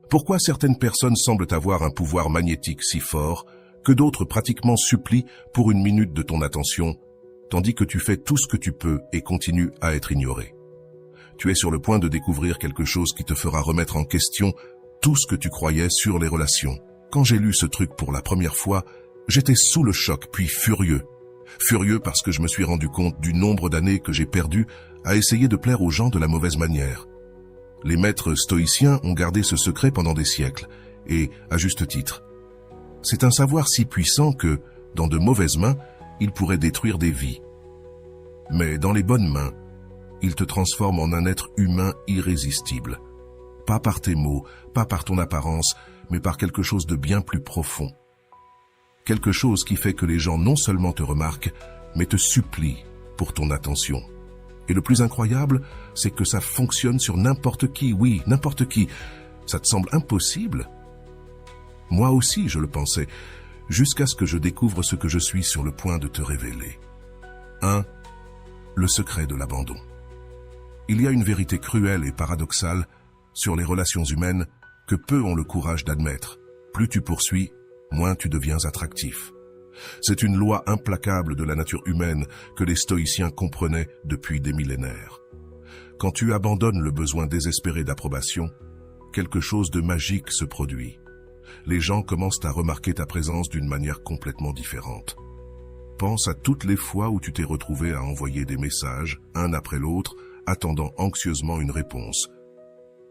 Pourquoi certaines personnes semblent avoir un pouvoir magnétique si fort que d'autres pratiquement supplient pour une minute de ton attention, tandis que tu fais tout ce que tu peux et continues à être ignoré? Tu es sur le point de découvrir quelque chose qui te fera remettre en question tout ce que tu croyais sur les relations. Quand j'ai lu ce truc pour la première fois, j'étais sous le choc puis furieux. Furieux parce que je me suis rendu compte du nombre d'années que j'ai perdu à essayer de plaire aux gens de la mauvaise manière. Les maîtres stoïciens ont gardé ce secret pendant des siècles, et à juste titre. C'est un savoir si puissant que, dans de mauvaises mains, il pourrait détruire des vies. Mais dans les bonnes mains, il te transforme en un être humain irrésistible. Pas par tes mots, pas par ton apparence, mais par quelque chose de bien plus profond. Quelque chose qui fait que les gens non seulement te remarquent, mais te supplient pour ton attention. Et le plus incroyable, c'est que ça fonctionne sur n'importe qui, oui, n'importe qui. Ça te semble impossible? Moi aussi, je le pensais, jusqu'à ce que je découvre ce que je suis sur le point de te révéler. 1. Le secret de l'abandon. Il y a une vérité cruelle et paradoxale sur les relations humaines que peu ont le courage d'admettre. Plus tu poursuis, moins tu deviens attractif. C'est une loi implacable de la nature humaine que les stoïciens comprenaient depuis des millénaires. Quand tu abandonnes le besoin désespéré d'approbation, quelque chose de magique se produit. Les gens commencent à remarquer ta présence d'une manière complètement différente. Pense à toutes les fois où tu t'es retrouvé à envoyer des messages, un après l'autre, attendant anxieusement une réponse.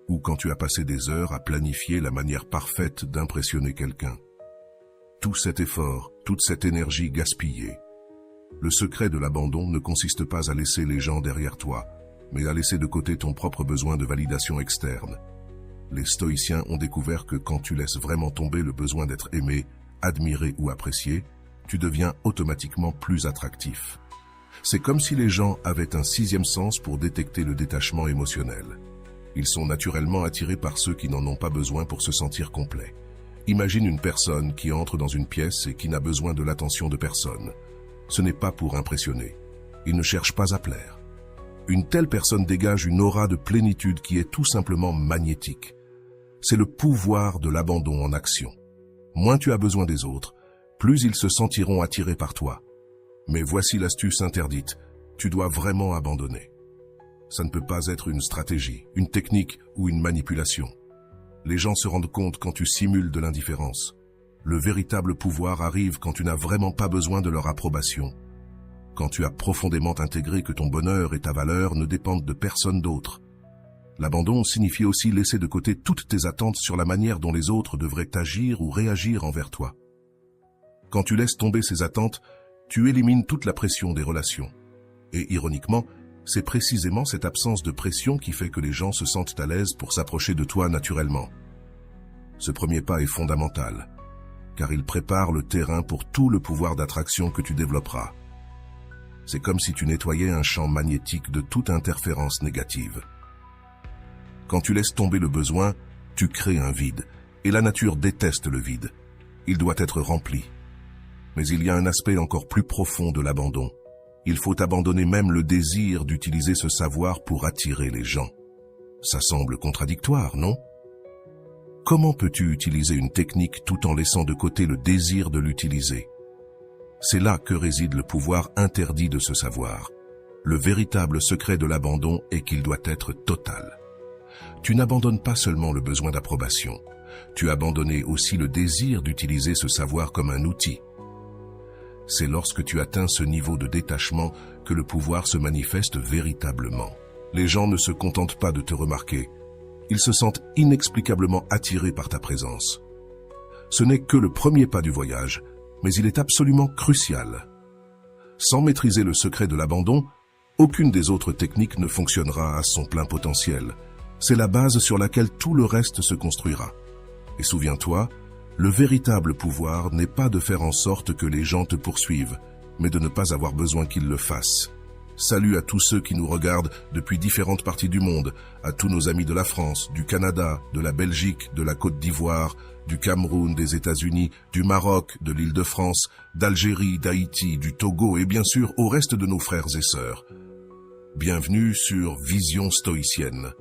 Ou quand tu as passé des heures à planifier la manière parfaite d'impressionner quelqu'un. Tout cet effort, toute cette énergie gaspillée. Le secret de l'abandon ne consiste pas à laisser les gens derrière toi, mais à laisser de côté ton propre besoin de validation externe. Les stoïciens ont découvert que quand tu laisses vraiment tomber le besoin d'être aimé, admiré ou apprécié, tu deviens automatiquement plus attractif. C'est comme si les gens avaient un sixième sens pour détecter le détachement émotionnel. Ils sont naturellement attirés par ceux qui n'en ont pas besoin pour se sentir complets. Imagine une personne qui entre dans une pièce et qui n'a besoin de l'attention de personne. Ce n'est pas pour impressionner. Il ne cherche pas à plaire. Une telle personne dégage une aura de plénitude qui est tout simplement magnétique. C'est le pouvoir de l'abandon en action. Moins tu as besoin des autres, plus ils se sentiront attirés par toi. Mais voici l'astuce interdite. Tu dois vraiment abandonner. Ça ne peut pas être une stratégie, une technique ou une manipulation. Les gens se rendent compte quand tu simules de l'indifférence. Le véritable pouvoir arrive quand tu n'as vraiment pas besoin de leur approbation. Quand tu as profondément intégré que ton bonheur et ta valeur ne dépendent de personne d'autre. L'abandon signifie aussi laisser de côté toutes tes attentes sur la manière dont les autres devraient agir ou réagir envers toi. Quand tu laisses tomber ces attentes, tu élimines toute la pression des relations. Et ironiquement, c'est précisément cette absence de pression qui fait que les gens se sentent à l'aise pour s'approcher de toi naturellement. Ce premier pas est fondamental, car il prépare le terrain pour tout le pouvoir d'attraction que tu développeras. C'est comme si tu nettoyais un champ magnétique de toute interférence négative. Quand tu laisses tomber le besoin, tu crées un vide, et la nature déteste le vide. Il doit être rempli. Mais il y a un aspect encore plus profond de l'abandon. Il faut abandonner même le désir d'utiliser ce savoir pour attirer les gens. Ça semble contradictoire, non? Comment peux-tu utiliser une technique tout en laissant de côté le désir de l'utiliser? C'est là que réside le pouvoir interdit de ce savoir. Le véritable secret de l'abandon est qu'il doit être total. Tu n'abandonnes pas seulement le besoin d'approbation, tu abandonnes aussi le désir d'utiliser ce savoir comme un outil. C'est lorsque tu atteins ce niveau de détachement que le pouvoir se manifeste véritablement. Les gens ne se contentent pas de te remarquer. Ils se sentent inexplicablement attirés par ta présence. Ce n'est que le premier pas du voyage, mais il est absolument crucial. Sans maîtriser le secret de l'abandon, aucune des autres techniques ne fonctionnera à son plein potentiel. C'est la base sur laquelle tout le reste se construira. Et souviens-toi, le véritable pouvoir n'est pas de faire en sorte que les gens te poursuivent, mais de ne pas avoir besoin qu'ils le fassent. Salut à tous ceux qui nous regardent depuis différentes parties du monde, à tous nos amis de la France, du Canada, de la Belgique, de la Côte d'Ivoire, du Cameroun, des États-Unis, du Maroc, de l'Île-de-France, d'Algérie, d'Haïti, du Togo et bien sûr au reste de nos frères et sœurs. Bienvenue sur Vision Stoïcienne.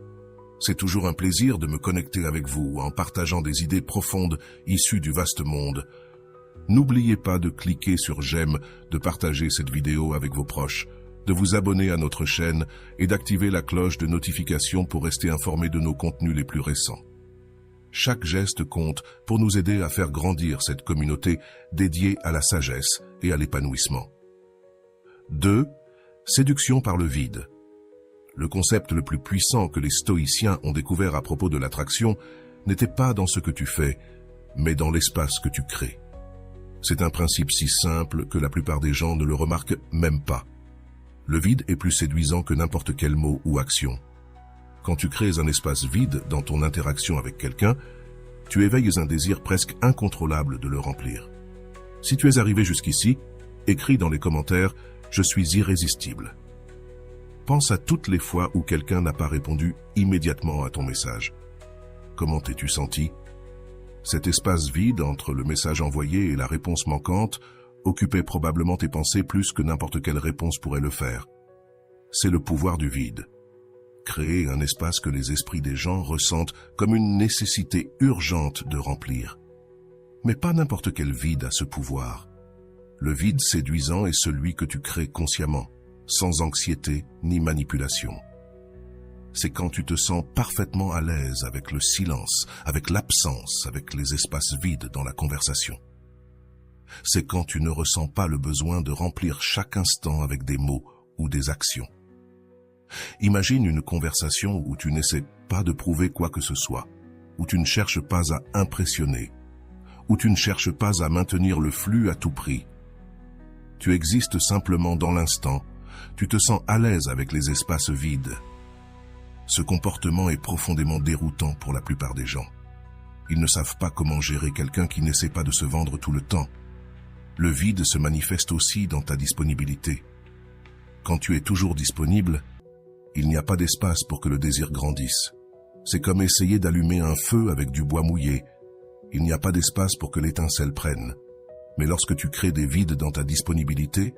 C'est toujours un plaisir de me connecter avec vous en partageant des idées profondes issues du vaste monde. N'oubliez pas de cliquer sur j'aime, de partager cette vidéo avec vos proches, de vous abonner à notre chaîne et d'activer la cloche de notification pour rester informé de nos contenus les plus récents. Chaque geste compte pour nous aider à faire grandir cette communauté dédiée à la sagesse et à l'épanouissement. 2. Séduction par le vide. Le concept le plus puissant que les stoïciens ont découvert à propos de l'attraction n'était pas dans ce que tu fais, mais dans l'espace que tu crées. C'est un principe si simple que la plupart des gens ne le remarquent même pas. Le vide est plus séduisant que n'importe quel mot ou action. Quand tu crées un espace vide dans ton interaction avec quelqu'un, tu éveilles un désir presque incontrôlable de le remplir. Si tu es arrivé jusqu'ici, écris dans les commentaires « Je suis irrésistible ». Pense à toutes les fois où quelqu'un n'a pas répondu immédiatement à ton message. Comment t'es-tu senti? Cet espace vide entre le message envoyé et la réponse manquante occupait probablement tes pensées plus que n'importe quelle réponse pourrait le faire. C'est le pouvoir du vide. Créer un espace que les esprits des gens ressentent comme une nécessité urgente de remplir. Mais pas n'importe quel vide a ce pouvoir. Le vide séduisant est celui que tu crées consciemment, sans anxiété ni manipulation. C'est quand tu te sens parfaitement à l'aise avec le silence, avec l'absence, avec les espaces vides dans la conversation. C'est quand tu ne ressens pas le besoin de remplir chaque instant avec des mots ou des actions. Imagine une conversation où tu n'essaies pas de prouver quoi que ce soit, où tu ne cherches pas à impressionner, où tu ne cherches pas à maintenir le flux à tout prix. Tu existes simplement dans l'instant, tu te sens à l'aise avec les espaces vides. Ce comportement est profondément déroutant pour la plupart des gens. Ils ne savent pas comment gérer quelqu'un qui n'essaie pas de se vendre tout le temps. Le vide se manifeste aussi dans ta disponibilité. Quand tu es toujours disponible, il n'y a pas d'espace pour que le désir grandisse. C'est comme essayer d'allumer un feu avec du bois mouillé. Il n'y a pas d'espace pour que l'étincelle prenne. Mais lorsque tu crées des vides dans ta disponibilité,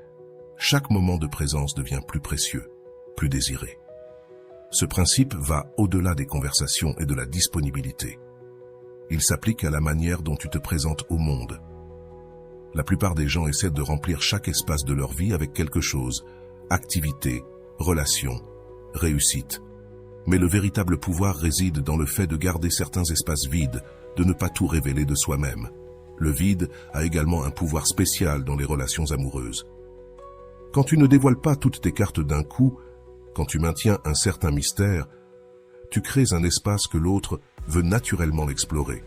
chaque moment de présence devient plus précieux, plus désiré. Ce principe va au-delà des conversations et de la disponibilité. Il s'applique à la manière dont tu te présentes au monde. La plupart des gens essaient de remplir chaque espace de leur vie avec quelque chose, activité, relation, réussite. Mais le véritable pouvoir réside dans le fait de garder certains espaces vides, de ne pas tout révéler de soi-même. Le vide a également un pouvoir spécial dans les relations amoureuses. Quand tu ne dévoiles pas toutes tes cartes d'un coup, quand tu maintiens un certain mystère, tu crées un espace que l'autre veut naturellement explorer.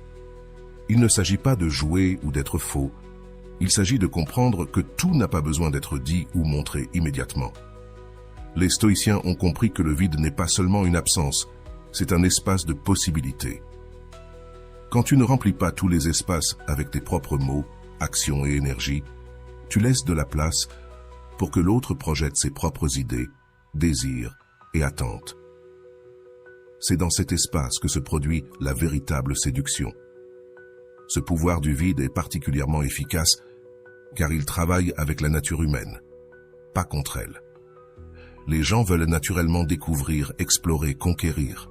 Il ne s'agit pas de jouer ou d'être faux. Il s'agit de comprendre que tout n'a pas besoin d'être dit ou montré immédiatement. Les stoïciens ont compris que le vide n'est pas seulement une absence, c'est un espace de possibilités. Quand tu ne remplis pas tous les espaces avec tes propres mots, actions et énergie, tu laisses de la place pour que l'autre projette ses propres idées, désirs et attentes. C'est dans cet espace que se produit la véritable séduction. Ce pouvoir du vide est particulièrement efficace car il travaille avec la nature humaine, pas contre elle. Les gens veulent naturellement découvrir, explorer, conquérir.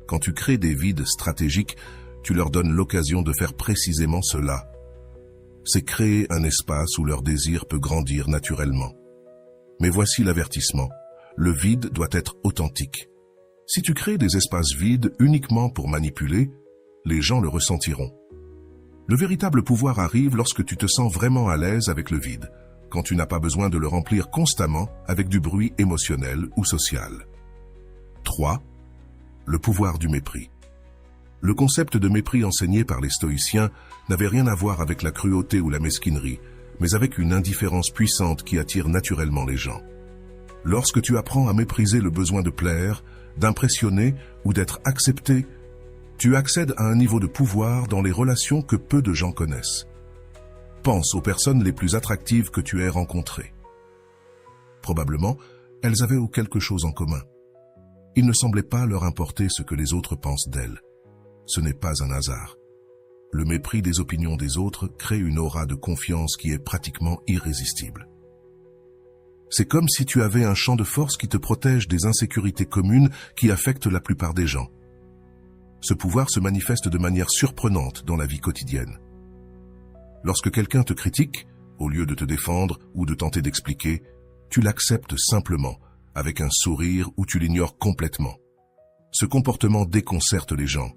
Quand tu crées des vides stratégiques, tu leur donnes l'occasion de faire précisément cela. C'est créer un espace où leur désir peut grandir naturellement. Mais voici l'avertissement. Le vide doit être authentique. Si tu crées des espaces vides uniquement pour manipuler, les gens le ressentiront. Le véritable pouvoir arrive lorsque tu te sens vraiment à l'aise avec le vide, quand tu n'as pas besoin de le remplir constamment avec du bruit émotionnel ou social. 3. Le pouvoir du mépris. Le concept de mépris enseigné par les stoïciens n'avait rien à voir avec la cruauté ou la mesquinerie, mais avec une indifférence puissante qui attire naturellement les gens. Lorsque tu apprends à mépriser le besoin de plaire, d'impressionner ou d'être accepté, tu accèdes à un niveau de pouvoir dans les relations que peu de gens connaissent. Pense aux personnes les plus attractives que tu aies rencontrées. Probablement, elles avaient quelque chose en commun. Il ne semblait pas leur importer ce que les autres pensent d'elles. Ce n'est pas un hasard. Le mépris des opinions des autres crée une aura de confiance qui est pratiquement irrésistible. C'est comme si tu avais un champ de force qui te protège des insécurités communes qui affectent la plupart des gens. Ce pouvoir se manifeste de manière surprenante dans la vie quotidienne. Lorsque quelqu'un te critique, au lieu de te défendre ou de tenter d'expliquer, tu l'acceptes simplement, avec un sourire ou tu l'ignores complètement. Ce comportement déconcerte les gens.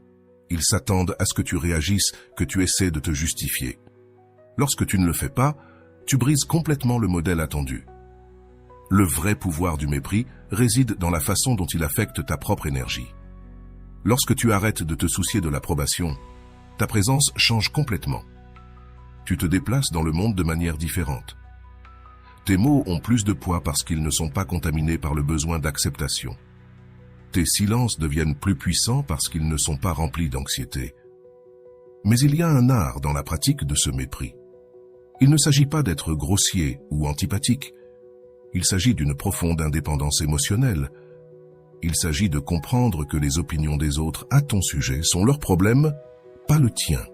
Ils s'attendent à ce que tu réagisses, que tu essaies de te justifier. Lorsque tu ne le fais pas, tu brises complètement le modèle attendu. Le vrai pouvoir du mépris réside dans la façon dont il affecte ta propre énergie. Lorsque tu arrêtes de te soucier de l'approbation, ta présence change complètement. Tu te déplaces dans le monde de manière différente. Tes mots ont plus de poids parce qu'ils ne sont pas contaminés par le besoin d'acceptation. Tes silences deviennent plus puissants parce qu'ils ne sont pas remplis d'anxiété. Mais il y a un art dans la pratique de ce mépris. Il ne s'agit pas d'être grossier ou antipathique. Il s'agit d'une profonde indépendance émotionnelle. Il s'agit de comprendre que les opinions des autres à ton sujet sont leur problème, pas le tien.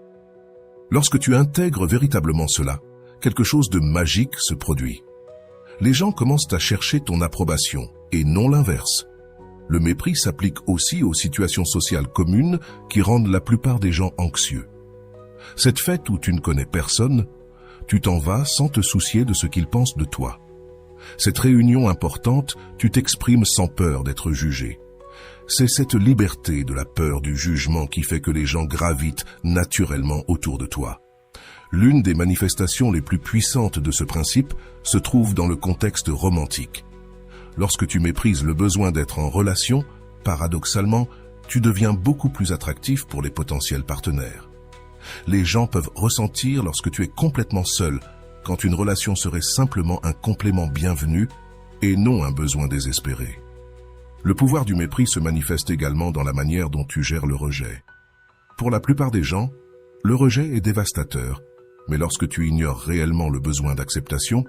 Lorsque tu intègres véritablement cela, quelque chose de magique se produit. Les gens commencent à chercher ton approbation, et non l'inverse. Le mépris s'applique aussi aux situations sociales communes qui rendent la plupart des gens anxieux. Cette fête où tu ne connais personne, tu t'en vas sans te soucier de ce qu'ils pensent de toi. Cette réunion importante, tu t'exprimes sans peur d'être jugé. C'est cette liberté de la peur du jugement qui fait que les gens gravitent naturellement autour de toi. L'une des manifestations les plus puissantes de ce principe se trouve dans le contexte romantique. Lorsque tu méprises le besoin d'être en relation, paradoxalement, tu deviens beaucoup plus attractif pour les potentiels partenaires. Les gens peuvent ressentir lorsque tu es complètement seul, quand une relation serait simplement un complément bienvenu et non un besoin désespéré. Le pouvoir du mépris se manifeste également dans la manière dont tu gères le rejet. Pour la plupart des gens, le rejet est dévastateur, mais lorsque tu ignores réellement le besoin d'acceptation,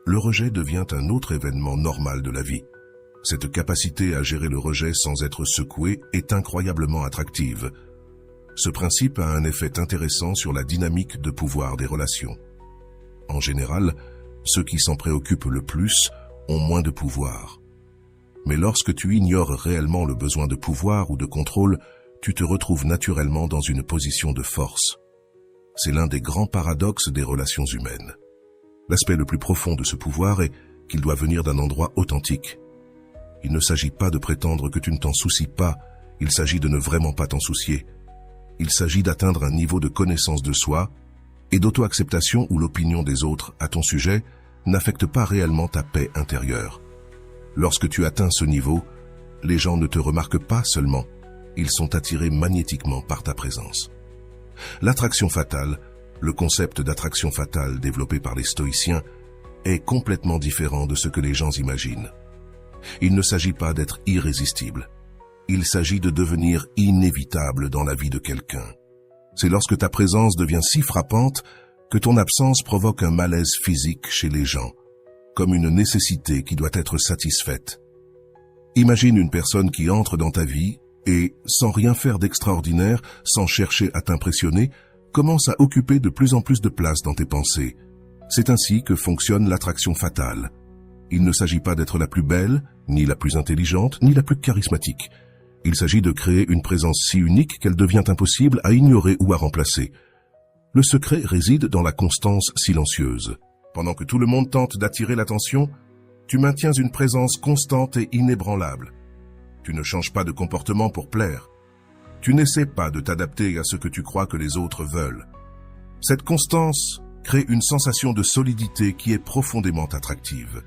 le rejet devient un autre événement normal de la vie. Cette capacité à gérer le rejet sans être secoué est incroyablement attractive. Ce principe a un effet intéressant sur la dynamique de pouvoir des relations. En général, ceux qui s'en préoccupent le plus ont moins de pouvoir. Mais lorsque tu ignores réellement le besoin de pouvoir ou de contrôle, tu te retrouves naturellement dans une position de force. C'est l'un des grands paradoxes des relations humaines. L'aspect le plus profond de ce pouvoir est qu'il doit venir d'un endroit authentique. Il ne s'agit pas de prétendre que tu ne t'en soucies pas, il s'agit de ne vraiment pas t'en soucier. Il s'agit d'atteindre un niveau de connaissance de soi et d'auto-acceptation où l'opinion des autres à ton sujet n'affecte pas réellement ta paix intérieure. Lorsque tu atteins ce niveau, les gens ne te remarquent pas seulement, ils sont attirés magnétiquement par ta présence. L'attraction fatale, le concept d'attraction fatale développé par les stoïciens, est complètement différent de ce que les gens imaginent. Il ne s'agit pas d'être irrésistible. Il s'agit de devenir inévitable dans la vie de quelqu'un. C'est lorsque ta présence devient si frappante que ton absence provoque un malaise physique chez les gens, comme une nécessité qui doit être satisfaite. Imagine une personne qui entre dans ta vie et, sans rien faire d'extraordinaire, sans chercher à t'impressionner, commence à occuper de plus en plus de place dans tes pensées. C'est ainsi que fonctionne l'attraction fatale. Il ne s'agit pas d'être la plus belle, ni la plus intelligente, ni la plus charismatique. Il s'agit de créer une présence si unique qu'elle devient impossible à ignorer ou à remplacer. Le secret réside dans la constance silencieuse. Pendant que tout le monde tente d'attirer l'attention, tu maintiens une présence constante et inébranlable. Tu ne changes pas de comportement pour plaire. Tu n'essaies pas de t'adapter à ce que tu crois que les autres veulent. Cette constance crée une sensation de solidité qui est profondément attractive.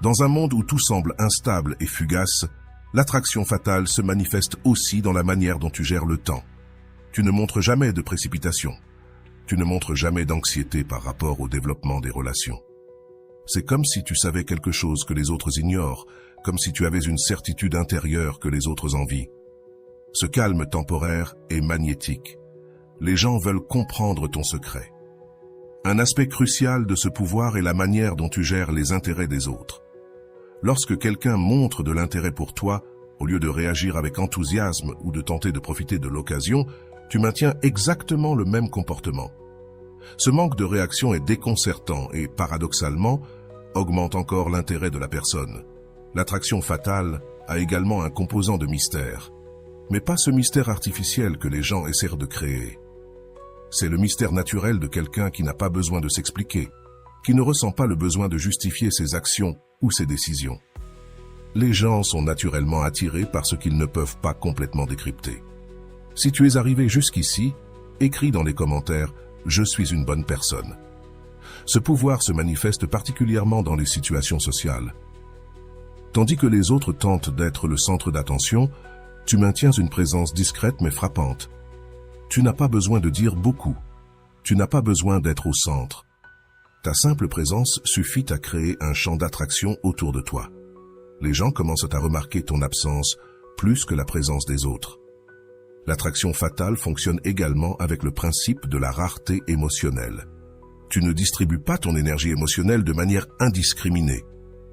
Dans un monde où tout semble instable et fugace, l'attraction fatale se manifeste aussi dans la manière dont tu gères le temps. Tu ne montres jamais de précipitation. Tu ne montres jamais d'anxiété par rapport au développement des relations. C'est comme si tu savais quelque chose que les autres ignorent, comme si tu avais une certitude intérieure que les autres envient. Ce calme temporaire est magnétique. Les gens veulent comprendre ton secret. Un aspect crucial de ce pouvoir est la manière dont tu gères les intérêts des autres. Lorsque quelqu'un montre de l'intérêt pour toi, au lieu de réagir avec enthousiasme ou de tenter de profiter de l'occasion, tu maintiens exactement le même comportement. Ce manque de réaction est déconcertant et, paradoxalement, augmente encore l'intérêt de la personne. L'attraction fatale a également un composant de mystère, mais pas ce mystère artificiel que les gens essaient de créer. C'est le mystère naturel de quelqu'un qui n'a pas besoin de s'expliquer, qui ne ressent pas le besoin de justifier ses actions ou ses décisions. Les gens sont naturellement attirés par ce qu'ils ne peuvent pas complètement décrypter. Si tu es arrivé jusqu'ici, écris dans les commentaires « Je suis une bonne personne ». Ce pouvoir se manifeste particulièrement dans les situations sociales. Tandis que les autres tentent d'être le centre d'attention, tu maintiens une présence discrète mais frappante. Tu n'as pas besoin de dire beaucoup. Tu n'as pas besoin d'être au centre. Ta simple présence suffit à créer un champ d'attraction autour de toi. Les gens commencent à remarquer ton absence plus que la présence des autres. L'attraction fatale fonctionne également avec le principe de la rareté émotionnelle. Tu ne distribues pas ton énergie émotionnelle de manière indiscriminée.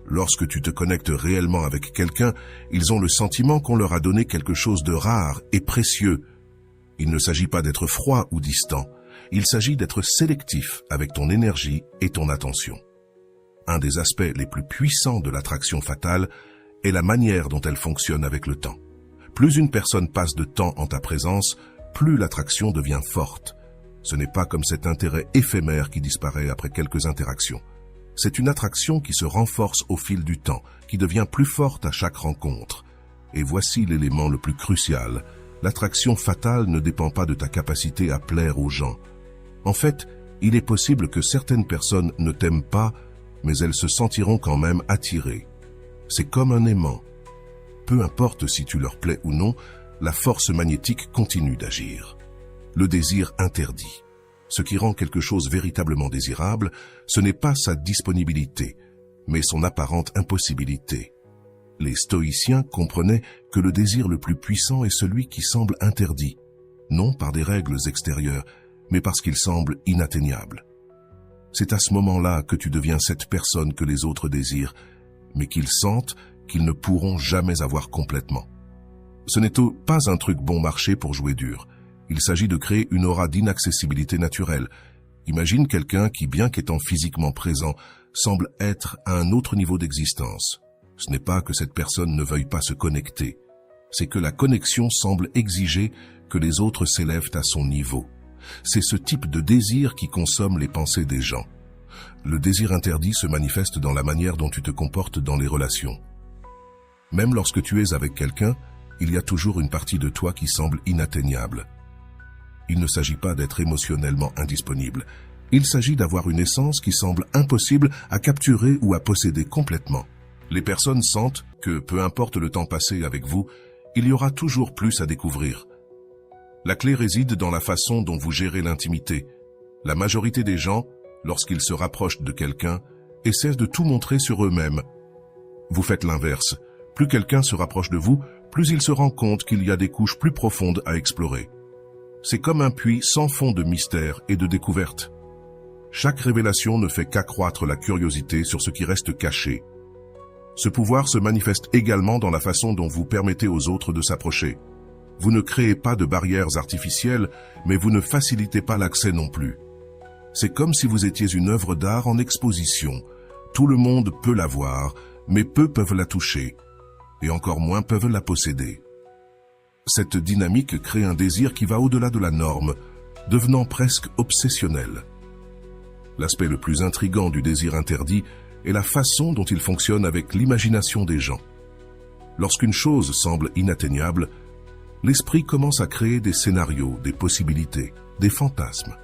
Lorsque tu te connectes réellement avec quelqu'un, ils ont le sentiment qu'on leur a donné quelque chose de rare et précieux. Il ne s'agit pas d'être froid ou distant, il s'agit d'être sélectif avec ton énergie et ton attention. Un des aspects les plus puissants de l'attraction fatale est la manière dont elle fonctionne avec le temps. Plus une personne passe de temps en ta présence, plus l'attraction devient forte. Ce n'est pas comme cet intérêt éphémère qui disparaît après quelques interactions. C'est une attraction qui se renforce au fil du temps, qui devient plus forte à chaque rencontre. Et voici l'élément le plus crucial. L'attraction fatale ne dépend pas de ta capacité à plaire aux gens. En fait, il est possible que certaines personnes ne t'aiment pas, mais elles se sentiront quand même attirées. C'est comme un aimant. Peu importe si tu leur plais ou non, la force magnétique continue d'agir. Le désir interdit. Ce qui rend quelque chose véritablement désirable, ce n'est pas sa disponibilité, mais son apparente impossibilité. Les stoïciens comprenaient que le désir le plus puissant est celui qui semble interdit, non par des règles extérieures, mais parce qu'il semble inatteignable. C'est à ce moment-là que tu deviens cette personne que les autres désirent, mais qu'ils sentent qu'ils ne pourront jamais avoir complètement. Ce n'est pas un truc bon marché pour jouer dur. Il s'agit de créer une aura d'inaccessibilité naturelle. Imagine quelqu'un qui, bien qu'étant physiquement présent, semble être à un autre niveau d'existence. Ce n'est pas que cette personne ne veuille pas se connecter. C'est que la connexion semble exiger que les autres s'élèvent à son niveau. C'est ce type de désir qui consomme les pensées des gens. Le désir interdit se manifeste dans la manière dont tu te comportes dans les relations. Même lorsque tu es avec quelqu'un, il y a toujours une partie de toi qui semble inatteignable. Il ne s'agit pas d'être émotionnellement indisponible. Il s'agit d'avoir une essence qui semble impossible à capturer ou à posséder complètement. Les personnes sentent que, peu importe le temps passé avec vous, il y aura toujours plus à découvrir. La clé réside dans la façon dont vous gérez l'intimité. La majorité des gens, lorsqu'ils se rapprochent de quelqu'un, essaient de tout montrer sur eux-mêmes. Vous faites l'inverse. Plus quelqu'un se rapproche de vous, plus il se rend compte qu'il y a des couches plus profondes à explorer. C'est comme un puits sans fond de mystère et de découverte. Chaque révélation ne fait qu'accroître la curiosité sur ce qui reste caché. Ce pouvoir se manifeste également dans la façon dont vous permettez aux autres de s'approcher. Vous ne créez pas de barrières artificielles, mais vous ne facilitez pas l'accès non plus. C'est comme si vous étiez une œuvre d'art en exposition. Tout le monde peut la voir, mais peu peuvent la toucher, et encore moins peuvent la posséder. Cette dynamique crée un désir qui va au-delà de la norme, devenant presque obsessionnel. L'aspect le plus intrigant du désir interdit est la façon dont il fonctionne avec l'imagination des gens. Lorsqu'une chose semble inatteignable, l'esprit commence à créer des scénarios, des possibilités, des fantasmes.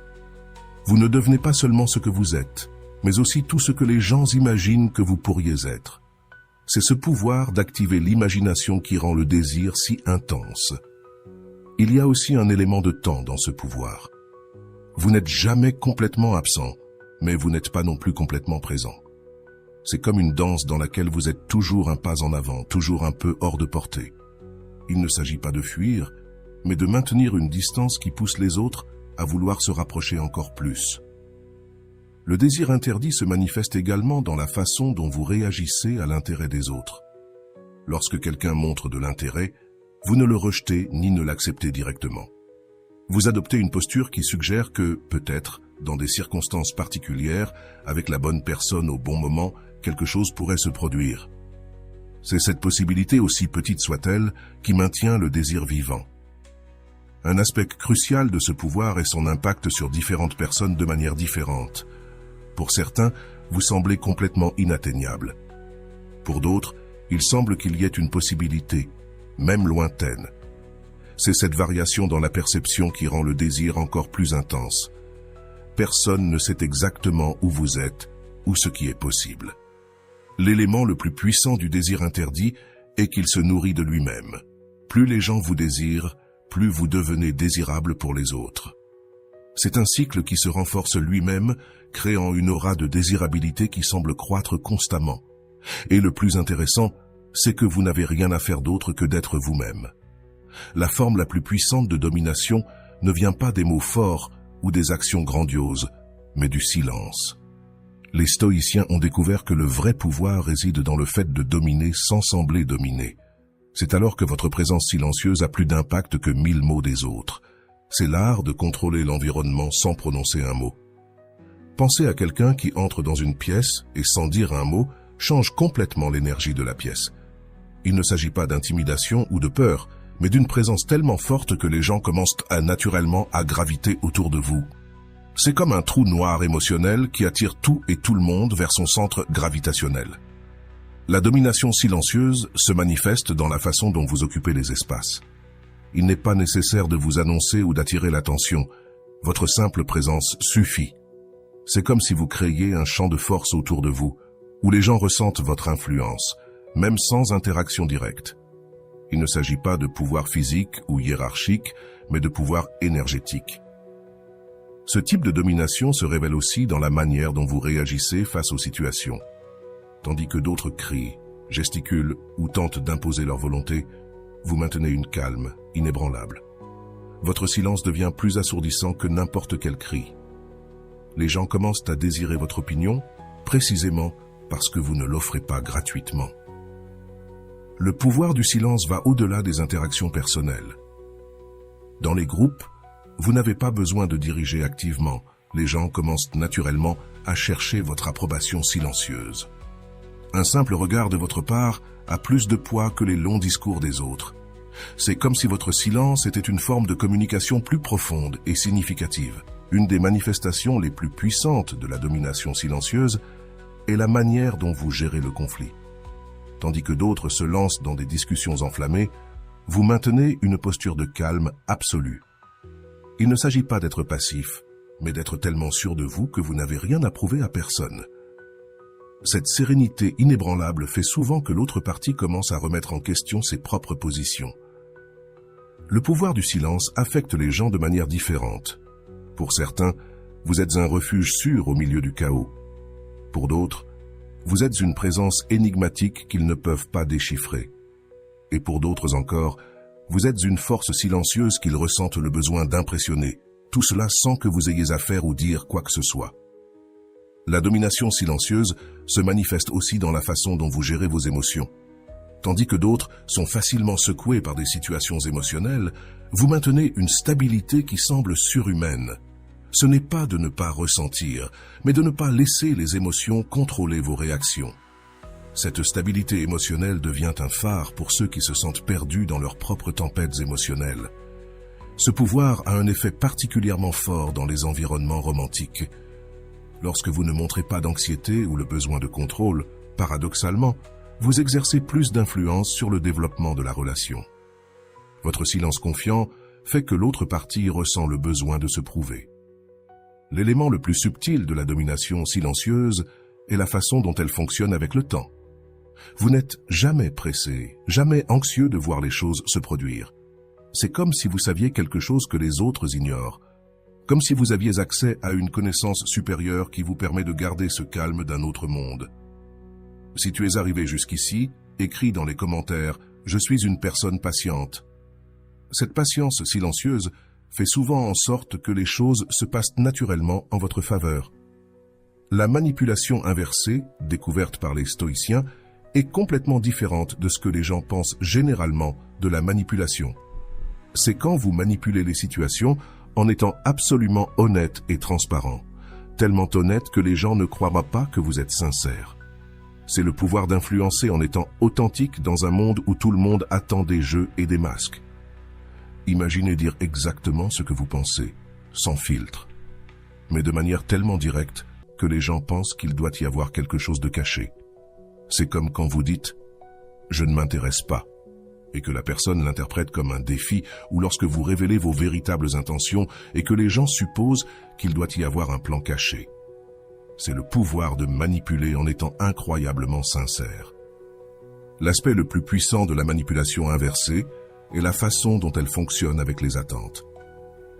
Vous ne devenez pas seulement ce que vous êtes, mais aussi tout ce que les gens imaginent que vous pourriez être. C'est ce pouvoir d'activer l'imagination qui rend le désir si intense. Il y a aussi un élément de temps dans ce pouvoir. Vous n'êtes jamais complètement absent, mais vous n'êtes pas non plus complètement présent. C'est comme une danse dans laquelle vous êtes toujours un pas en avant, toujours un peu hors de portée. Il ne s'agit pas de fuir, mais de maintenir une distance qui pousse les autres à vouloir se rapprocher encore plus. Le désir interdit se manifeste également dans la façon dont vous réagissez à l'intérêt des autres. Lorsque quelqu'un montre de l'intérêt, vous ne le rejetez ni ne l'acceptez directement. Vous adoptez une posture qui suggère que, peut-être, dans des circonstances particulières, avec la bonne personne au bon moment, quelque chose pourrait se produire. C'est cette possibilité, aussi petite soit-elle, qui maintient le désir vivant. Un aspect crucial de ce pouvoir est son impact sur différentes personnes de manière différente. Pour certains, vous semblez complètement inatteignable. Pour d'autres, il semble qu'il y ait une possibilité, même lointaine. C'est cette variation dans la perception qui rend le désir encore plus intense. Personne ne sait exactement où vous êtes ou ce qui est possible. L'élément le plus puissant du désir interdit est qu'il se nourrit de lui-même. Plus les gens vous désirent, plus vous devenez désirable pour les autres. C'est un cycle qui se renforce lui-même, créant une aura de désirabilité qui semble croître constamment. Et le plus intéressant, c'est que vous n'avez rien à faire d'autre que d'être vous-même. La forme la plus puissante de domination ne vient pas des mots forts ou des actions grandioses, mais du silence. Les stoïciens ont découvert que le vrai pouvoir réside dans le fait de dominer sans sembler dominer. C'est alors que votre présence silencieuse a plus d'impact que 1000 mots des autres. C'est l'art de contrôler l'environnement sans prononcer un mot. Pensez à quelqu'un qui entre dans une pièce et sans dire un mot, change complètement l'énergie de la pièce. Il ne s'agit pas d'intimidation ou de peur, mais d'une présence tellement forte que les gens commencent naturellement à graviter autour de vous. C'est comme un trou noir émotionnel qui attire tout et tout le monde vers son centre gravitationnel. La domination silencieuse se manifeste dans la façon dont vous occupez les espaces. Il n'est pas nécessaire de vous annoncer ou d'attirer l'attention. Votre simple présence suffit. C'est comme si vous créiez un champ de force autour de vous, où les gens ressentent votre influence, même sans interaction directe. Il ne s'agit pas de pouvoir physique ou hiérarchique, mais de pouvoir énergétique. Ce type de domination se révèle aussi dans la manière dont vous réagissez face aux situations. Tandis que d'autres crient, gesticulent ou tentent d'imposer leur volonté, vous maintenez une calme, inébranlable. Votre silence devient plus assourdissant que n'importe quel cri. Les gens commencent à désirer votre opinion, précisément parce que vous ne l'offrez pas gratuitement. Le pouvoir du silence va au-delà des interactions personnelles. Dans les groupes, vous n'avez pas besoin de diriger activement. Les gens commencent naturellement à chercher votre approbation silencieuse. Un simple regard de votre part a plus de poids que les longs discours des autres. C'est comme si votre silence était une forme de communication plus profonde et significative. Une des manifestations les plus puissantes de la domination silencieuse est la manière dont vous gérez le conflit. Tandis que d'autres se lancent dans des discussions enflammées, vous maintenez une posture de calme absolu. Il ne s'agit pas d'être passif, mais d'être tellement sûr de vous que vous n'avez rien à prouver à personne. Cette sérénité inébranlable fait souvent que l'autre partie commence à remettre en question ses propres positions. Le pouvoir du silence affecte les gens de manière différente. Pour certains, vous êtes un refuge sûr au milieu du chaos. Pour d'autres, vous êtes une présence énigmatique qu'ils ne peuvent pas déchiffrer. Et pour d'autres encore, vous êtes une force silencieuse qu'ils ressentent le besoin d'impressionner, tout cela sans que vous ayez à faire ou dire quoi que ce soit. La domination silencieuse se manifeste aussi dans la façon dont vous gérez vos émotions. Tandis que d'autres sont facilement secoués par des situations émotionnelles, vous maintenez une stabilité qui semble surhumaine. Ce n'est pas de ne pas ressentir, mais de ne pas laisser les émotions contrôler vos réactions. Cette stabilité émotionnelle devient un phare pour ceux qui se sentent perdus dans leurs propres tempêtes émotionnelles. Ce pouvoir a un effet particulièrement fort dans les environnements romantiques. Lorsque vous ne montrez pas d'anxiété ou le besoin de contrôle, paradoxalement, vous exercez plus d'influence sur le développement de la relation. Votre silence confiant fait que l'autre partie ressent le besoin de se prouver. L'élément le plus subtil de la domination silencieuse est la façon dont elle fonctionne avec le temps. Vous n'êtes jamais pressé, jamais anxieux de voir les choses se produire. C'est comme si vous saviez quelque chose que les autres ignorent, comme si vous aviez accès à une connaissance supérieure qui vous permet de garder ce calme d'un autre monde. Si tu es arrivé jusqu'ici, écris dans les commentaires « Je suis une personne patiente ». Cette patience silencieuse fait souvent en sorte que les choses se passent naturellement en votre faveur. La manipulation inversée, découverte par les stoïciens, est complètement différente de ce que les gens pensent généralement de la manipulation. C'est quand vous manipulez les situations en étant absolument honnête et transparent, tellement honnête que les gens ne croient pas que vous êtes sincère. C'est le pouvoir d'influencer en étant authentique dans un monde où tout le monde attend des jeux et des masques. Imaginez dire exactement ce que vous pensez, sans filtre, mais de manière tellement directe que les gens pensent qu'il doit y avoir quelque chose de caché. C'est comme quand vous dites « je ne m'intéresse pas » et que la personne l'interprète comme un défi, ou lorsque vous révélez vos véritables intentions et que les gens supposent qu'il doit y avoir un plan caché. C'est le pouvoir de manipuler en étant incroyablement sincère. L'aspect le plus puissant de la manipulation inversée est la façon dont elle fonctionne avec les attentes.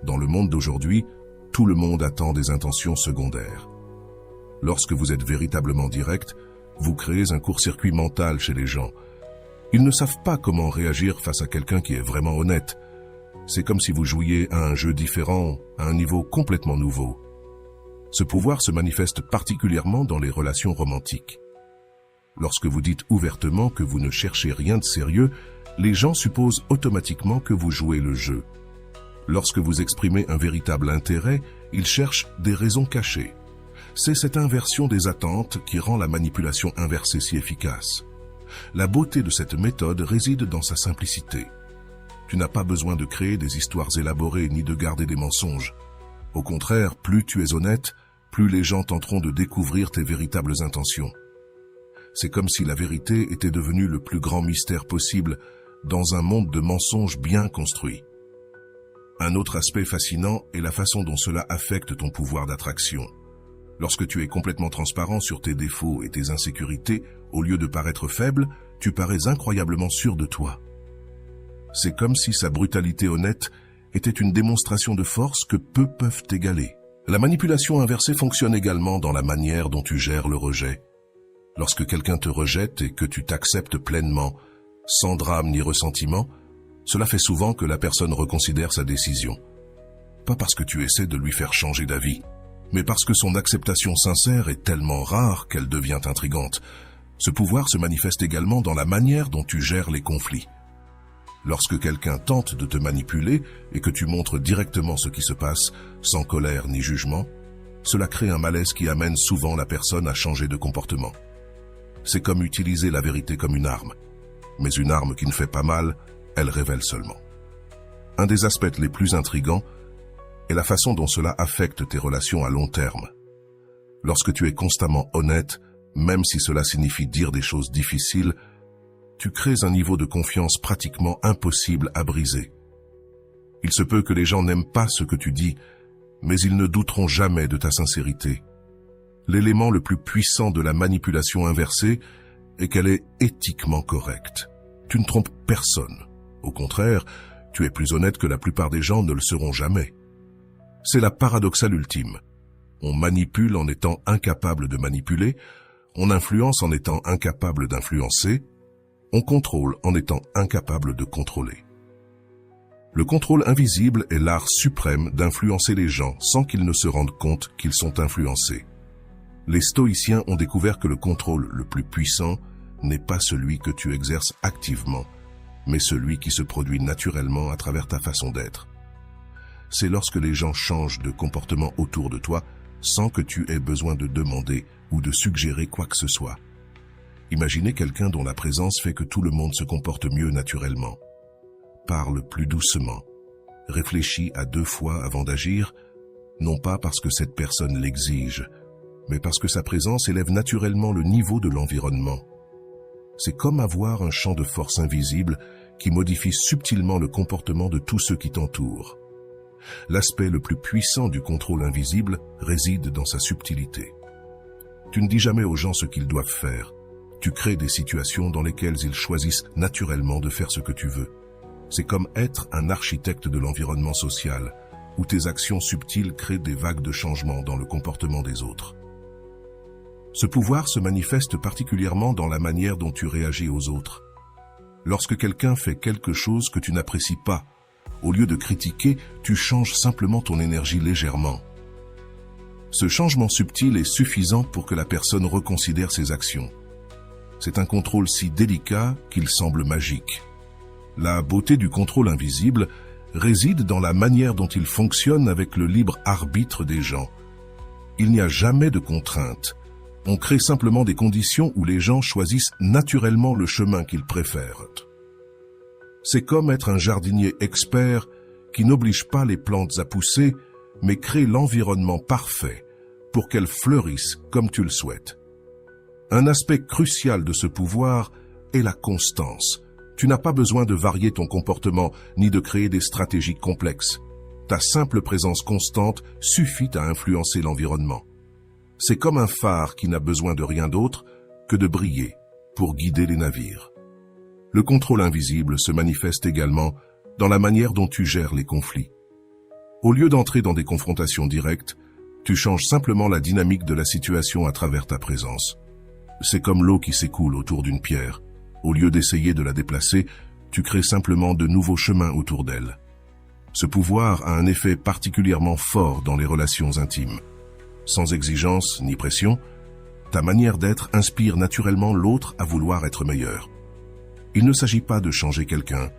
Dans le monde d'aujourd'hui, tout le monde attend des intentions secondaires. Lorsque vous êtes véritablement direct, vous créez un court-circuit mental chez les gens. Ils ne savent pas comment réagir face à quelqu'un qui est vraiment honnête. C'est comme si vous jouiez à un jeu différent, à un niveau complètement nouveau. Ce pouvoir se manifeste particulièrement dans les relations romantiques. Lorsque vous dites ouvertement que vous ne cherchez rien de sérieux, les gens supposent automatiquement que vous jouez le jeu. Lorsque vous exprimez un véritable intérêt, ils cherchent des raisons cachées. C'est cette inversion des attentes qui rend la manipulation inversée si efficace. La beauté de cette méthode réside dans sa simplicité. Tu n'as pas besoin de créer des histoires élaborées ni de garder des mensonges. Au contraire, plus tu es honnête, plus les gens tenteront de découvrir tes véritables intentions. C'est comme si la vérité était devenue le plus grand mystère possible dans un monde de mensonges bien construits. Un autre aspect fascinant est la façon dont cela affecte ton pouvoir d'attraction. Lorsque tu es complètement transparent sur tes défauts et tes insécurités, au lieu de paraître faible, tu parais incroyablement sûr de toi. C'est comme si sa brutalité honnête était une démonstration de force que peu peuvent égaler. La manipulation inversée fonctionne également dans la manière dont tu gères le rejet. Lorsque quelqu'un te rejette et que tu t'acceptes pleinement, sans drame ni ressentiment, cela fait souvent que la personne reconsidère sa décision. Pas parce que tu essaies de lui faire changer d'avis, mais parce que son acceptation sincère est tellement rare qu'elle devient intrigante. Ce pouvoir se manifeste également dans la manière dont tu gères les conflits. Lorsque quelqu'un tente de te manipuler et que tu montres directement ce qui se passe, sans colère ni jugement, cela crée un malaise qui amène souvent la personne à changer de comportement. C'est comme utiliser la vérité comme une arme. Mais une arme qui ne fait pas mal, elle révèle seulement. Un des aspects les plus intrigants est la façon dont cela affecte tes relations à long terme. Lorsque tu es constamment honnête, même si cela signifie dire des choses difficiles, tu crées un niveau de confiance pratiquement impossible à briser. Il se peut que les gens n'aiment pas ce que tu dis, mais ils ne douteront jamais de ta sincérité. L'élément le plus puissant de la manipulation inversée est qu'elle est éthiquement correcte. Tu ne trompes personne. Au contraire, tu es plus honnête que la plupart des gens ne le seront jamais. C'est la paradoxale ultime. On manipule en étant incapable de manipuler, on influence en étant incapable d'influencer, on contrôle en étant incapable de contrôler. Le contrôle invisible est l'art suprême d'influencer les gens sans qu'ils ne se rendent compte qu'ils sont influencés. Les stoïciens ont découvert que le contrôle le plus puissant n'est pas celui que tu exerces activement, mais celui qui se produit naturellement à travers ta façon d'être. C'est lorsque les gens changent de comportement autour de toi sans que tu aies besoin de demander ou de suggérer quoi que ce soit. Imaginez quelqu'un dont la présence fait que tout le monde se comporte mieux naturellement. Parle plus doucement. Réfléchis à 2 fois avant d'agir, non pas parce que cette personne l'exige, mais parce que sa présence élève naturellement le niveau de l'environnement. C'est comme avoir un champ de force invisible qui modifie subtilement le comportement de tous ceux qui t'entourent. L'aspect le plus puissant du contrôle invisible réside dans sa subtilité. Tu ne dis jamais aux gens ce qu'ils doivent faire. Tu crées des situations dans lesquelles ils choisissent naturellement de faire ce que tu veux. C'est comme être un architecte de l'environnement social, où tes actions subtiles créent des vagues de changement dans le comportement des autres. Ce pouvoir se manifeste particulièrement dans la manière dont tu réagis aux autres. Lorsque quelqu'un fait quelque chose que tu n'apprécies pas, au lieu de critiquer, tu changes simplement ton énergie légèrement. Ce changement subtil est suffisant pour que la personne reconsidère ses actions. C'est un contrôle si délicat qu'il semble magique. La beauté du contrôle invisible réside dans la manière dont il fonctionne avec le libre arbitre des gens. Il n'y a jamais de contrainte, On crée simplement des conditions où les gens choisissent naturellement le chemin qu'ils préfèrent. C'est comme être un jardinier expert qui n'oblige pas les plantes à pousser, mais crée l'environnement parfait pour qu'elles fleurissent comme tu le souhaites. Un aspect crucial de ce pouvoir est la constance. Tu n'as pas besoin de varier ton comportement ni de créer des stratégies complexes. Ta simple présence constante suffit à influencer l'environnement. C'est comme un phare qui n'a besoin de rien d'autre que de briller pour guider les navires. Le contrôle invisible se manifeste également dans la manière dont tu gères les conflits. Au lieu d'entrer dans des confrontations directes, tu changes simplement la dynamique de la situation à travers ta présence. C'est comme l'eau qui s'écoule autour d'une pierre. Au lieu d'essayer de la déplacer, tu crées simplement de nouveaux chemins autour d'elle. Ce pouvoir a un effet particulièrement fort dans les relations intimes. Sans exigence ni pression, ta manière d'être inspire naturellement l'autre à vouloir être meilleur. Il ne s'agit pas de changer quelqu'un,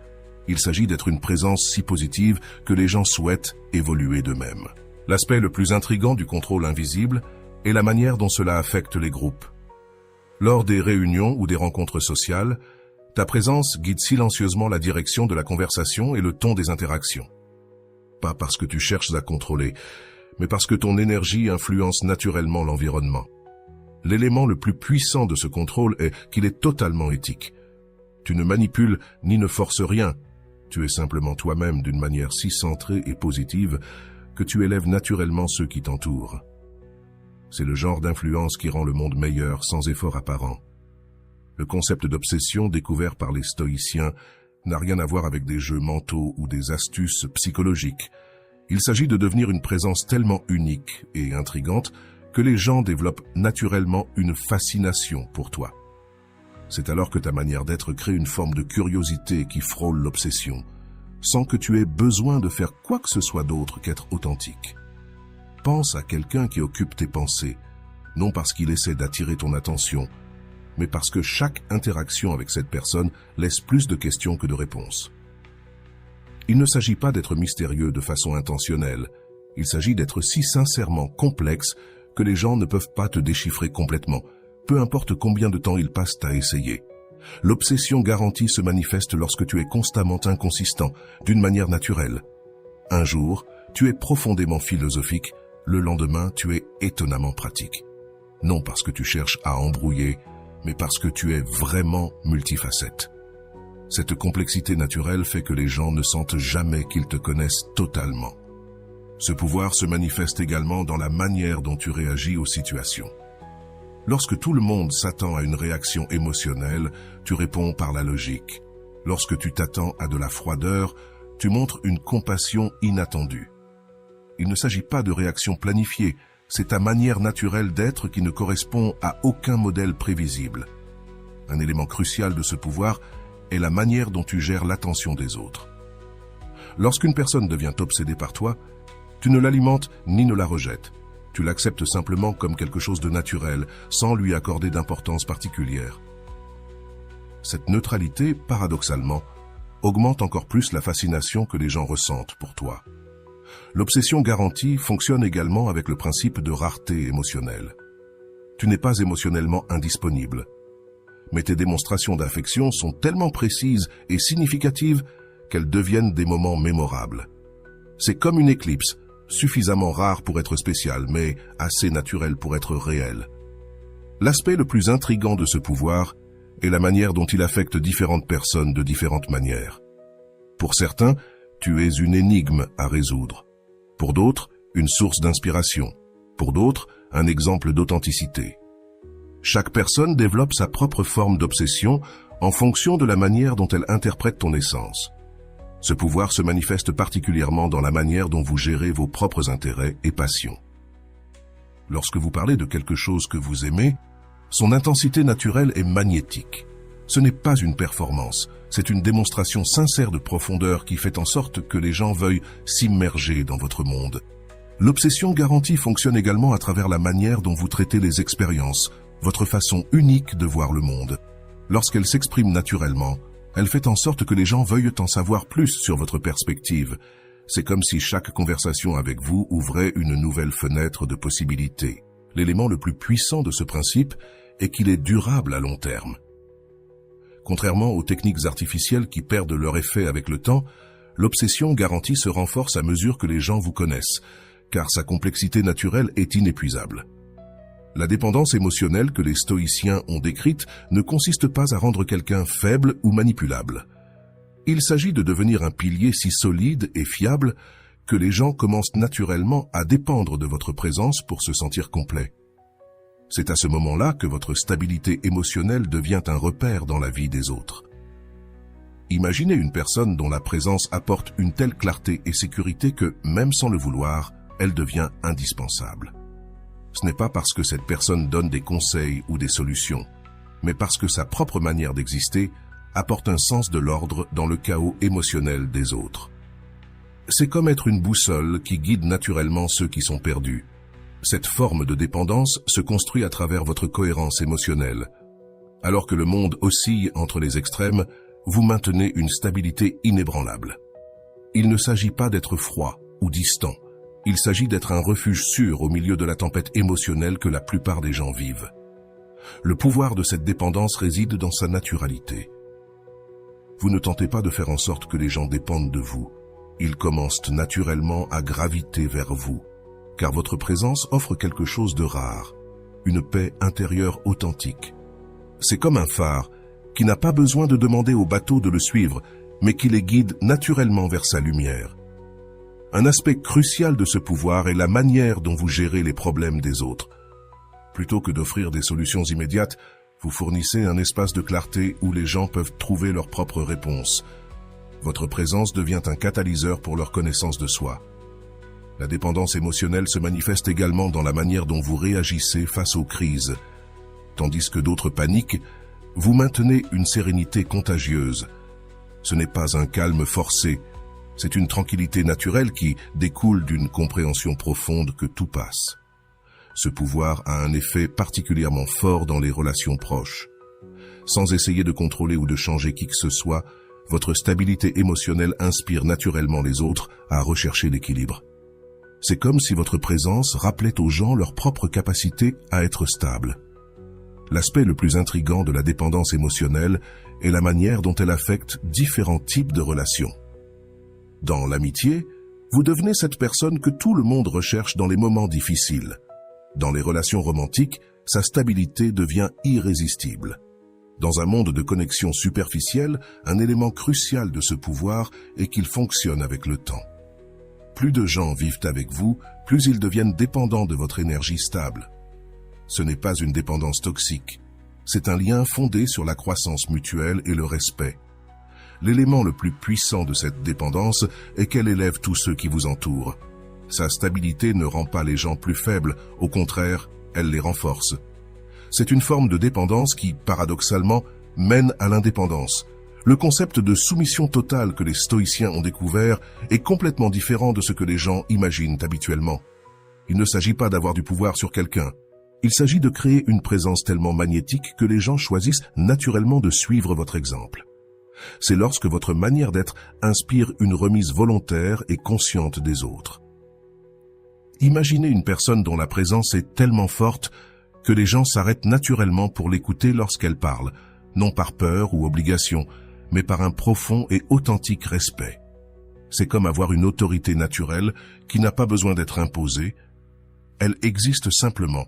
il s'agit d'être une présence si positive que les gens souhaitent évoluer d'eux-mêmes. L'aspect le plus intrigant du contrôle invisible est la manière dont cela affecte les groupes. Lors des réunions ou des rencontres sociales, ta présence guide silencieusement la direction de la conversation et le ton des interactions. Pas parce que tu cherches à contrôler, mais parce que ton énergie influence naturellement l'environnement. L'élément le plus puissant de ce contrôle est qu'il est totalement éthique. Tu ne manipules ni ne forces rien. Tu es simplement toi-même d'une manière si centrée et positive que tu élèves naturellement ceux qui t'entourent. C'est le genre d'influence qui rend le monde meilleur sans effort apparent. Le concept d'obsession découvert par les stoïciens n'a rien à voir avec des jeux mentaux ou des astuces psychologiques. Il s'agit de devenir une présence tellement unique et intrigante que les gens développent naturellement une fascination pour toi. C'est alors que ta manière d'être crée une forme de curiosité qui frôle l'obsession, sans que tu aies besoin de faire quoi que ce soit d'autre qu'être authentique. Pense à quelqu'un qui occupe tes pensées, non parce qu'il essaie d'attirer ton attention, mais parce que chaque interaction avec cette personne laisse plus de questions que de réponses. Il ne s'agit pas d'être mystérieux de façon intentionnelle, il s'agit d'être si sincèrement complexe que les gens ne peuvent pas te déchiffrer complètement, peu importe combien de temps ils passent à essayer. L'obsession garantie se manifeste lorsque tu es constamment inconsistant, d'une manière naturelle. Un jour, tu es profondément philosophique, le lendemain, tu es étonnamment pratique. Non parce que tu cherches à embrouiller, mais parce que tu es vraiment multifacette. Cette complexité naturelle fait que les gens ne sentent jamais qu'ils te connaissent totalement. Ce pouvoir se manifeste également dans la manière dont tu réagis aux situations. Lorsque tout le monde s'attend à une réaction émotionnelle, tu réponds par la logique. Lorsque tu t'attends à de la froideur, tu montres une compassion inattendue. Il ne s'agit pas de réaction planifiée, c'est ta manière naturelle d'être qui ne correspond à aucun modèle prévisible. Un élément crucial de ce pouvoir est la manière dont tu gères l'attention des autres. Lorsqu'une personne devient obsédée par toi, tu ne l'alimentes ni ne la rejettes. Tu l'acceptes simplement comme quelque chose de naturel, sans lui accorder d'importance particulière. Cette neutralité, paradoxalement, augmente encore plus la fascination que les gens ressentent pour toi. L'obsession garantie fonctionne également avec le principe de rareté émotionnelle. Tu n'es pas émotionnellement indisponible, mais tes démonstrations d'affection sont tellement précises et significatives qu'elles deviennent des moments mémorables. C'est comme une éclipse, suffisamment rare pour être spéciale, mais assez naturelle pour être réelle. L'aspect le plus intrigant de ce pouvoir est la manière dont il affecte différentes personnes de différentes manières. Pour certains, tu es une énigme à résoudre. Pour d'autres, une source d'inspiration. Pour d'autres, un exemple d'authenticité. Chaque personne développe sa propre forme d'obsession en fonction de la manière dont elle interprète ton essence. Ce pouvoir se manifeste particulièrement dans la manière dont vous gérez vos propres intérêts et passions. Lorsque vous parlez de quelque chose que vous aimez, son intensité naturelle est magnétique. Ce n'est pas une performance, c'est une démonstration sincère de profondeur qui fait en sorte que les gens veuillent s'immerger dans votre monde. L'obsession garantie fonctionne également à travers la manière dont vous traitez les expériences, votre façon unique de voir le monde. Lorsqu'elle s'exprime naturellement, elle fait en sorte que les gens veuillent en savoir plus sur votre perspective. C'est comme si chaque conversation avec vous ouvrait une nouvelle fenêtre de possibilités. L'élément le plus puissant de ce principe est qu'il est durable à long terme. Contrairement aux techniques artificielles qui perdent leur effet avec le temps, l'obsession garantie se renforce à mesure que les gens vous connaissent, car sa complexité naturelle est inépuisable. La dépendance émotionnelle que les stoïciens ont décrite ne consiste pas à rendre quelqu'un faible ou manipulable. Il s'agit de devenir un pilier si solide et fiable que les gens commencent naturellement à dépendre de votre présence pour se sentir complet. C'est à ce moment-là que votre stabilité émotionnelle devient un repère dans la vie des autres. Imaginez une personne dont la présence apporte une telle clarté et sécurité que, même sans le vouloir, elle devient indispensable. Ce n'est pas parce que cette personne donne des conseils ou des solutions, mais parce que sa propre manière d'exister apporte un sens de l'ordre dans le chaos émotionnel des autres. C'est comme être une boussole qui guide naturellement ceux qui sont perdus. Cette forme de dépendance se construit à travers votre cohérence émotionnelle. Alors que le monde oscille entre les extrêmes, vous maintenez une stabilité inébranlable. Il ne s'agit pas d'être froid ou distant. Il s'agit d'être un refuge sûr au milieu de la tempête émotionnelle que la plupart des gens vivent. Le pouvoir de cette dépendance réside dans sa naturalité. Vous ne tentez pas de faire en sorte que les gens dépendent de vous. Ils commencent naturellement à graviter vers vous, car votre présence offre quelque chose de rare, une paix intérieure authentique. C'est comme un phare qui n'a pas besoin de demander au bateau de le suivre, mais qui les guide naturellement vers sa lumière. Un aspect crucial de ce pouvoir est la manière dont vous gérez les problèmes des autres. Plutôt que d'offrir des solutions immédiates, vous fournissez un espace de clarté où les gens peuvent trouver leurs propres réponses. Votre présence devient un catalyseur pour leur connaissance de soi. La dépendance émotionnelle se manifeste également dans la manière dont vous réagissez face aux crises. Tandis que d'autres paniquent, vous maintenez une sérénité contagieuse. Ce n'est pas un calme forcé, c'est une tranquillité naturelle qui découle d'une compréhension profonde que tout passe. Ce pouvoir a un effet particulièrement fort dans les relations proches. Sans essayer de contrôler ou de changer qui que ce soit, votre stabilité émotionnelle inspire naturellement les autres à rechercher l'équilibre. C'est comme si votre présence rappelait aux gens leur propre capacité à être stable. L'aspect le plus intrigant de la dépendance émotionnelle est la manière dont elle affecte différents types de relations. Dans l'amitié, vous devenez cette personne que tout le monde recherche dans les moments difficiles. Dans les relations romantiques, sa stabilité devient irrésistible. Dans un monde de connexion superficielle, un élément crucial de ce pouvoir est qu'il fonctionne avec le temps. Plus de gens vivent avec vous, plus ils deviennent dépendants de votre énergie stable. Ce n'est pas une dépendance toxique. C'est un lien fondé sur la croissance mutuelle et le respect. L'élément le plus puissant de cette dépendance est qu'elle élève tous ceux qui vous entourent. Sa stabilité ne rend pas les gens plus faibles, au contraire, elle les renforce. C'est une forme de dépendance qui, paradoxalement, mène à l'indépendance. Le concept de soumission totale que les stoïciens ont découvert est complètement différent de ce que les gens imaginent habituellement. Il ne s'agit pas d'avoir du pouvoir sur quelqu'un. Il s'agit de créer une présence tellement magnétique que les gens choisissent naturellement de suivre votre exemple. C'est lorsque votre manière d'être inspire une remise volontaire et consciente des autres. Imaginez une personne dont la présence est tellement forte que les gens s'arrêtent naturellement pour l'écouter lorsqu'elle parle, non par peur ou obligation, mais par un profond et authentique respect. C'est comme avoir une autorité naturelle qui n'a pas besoin d'être imposée. Elle existe simplement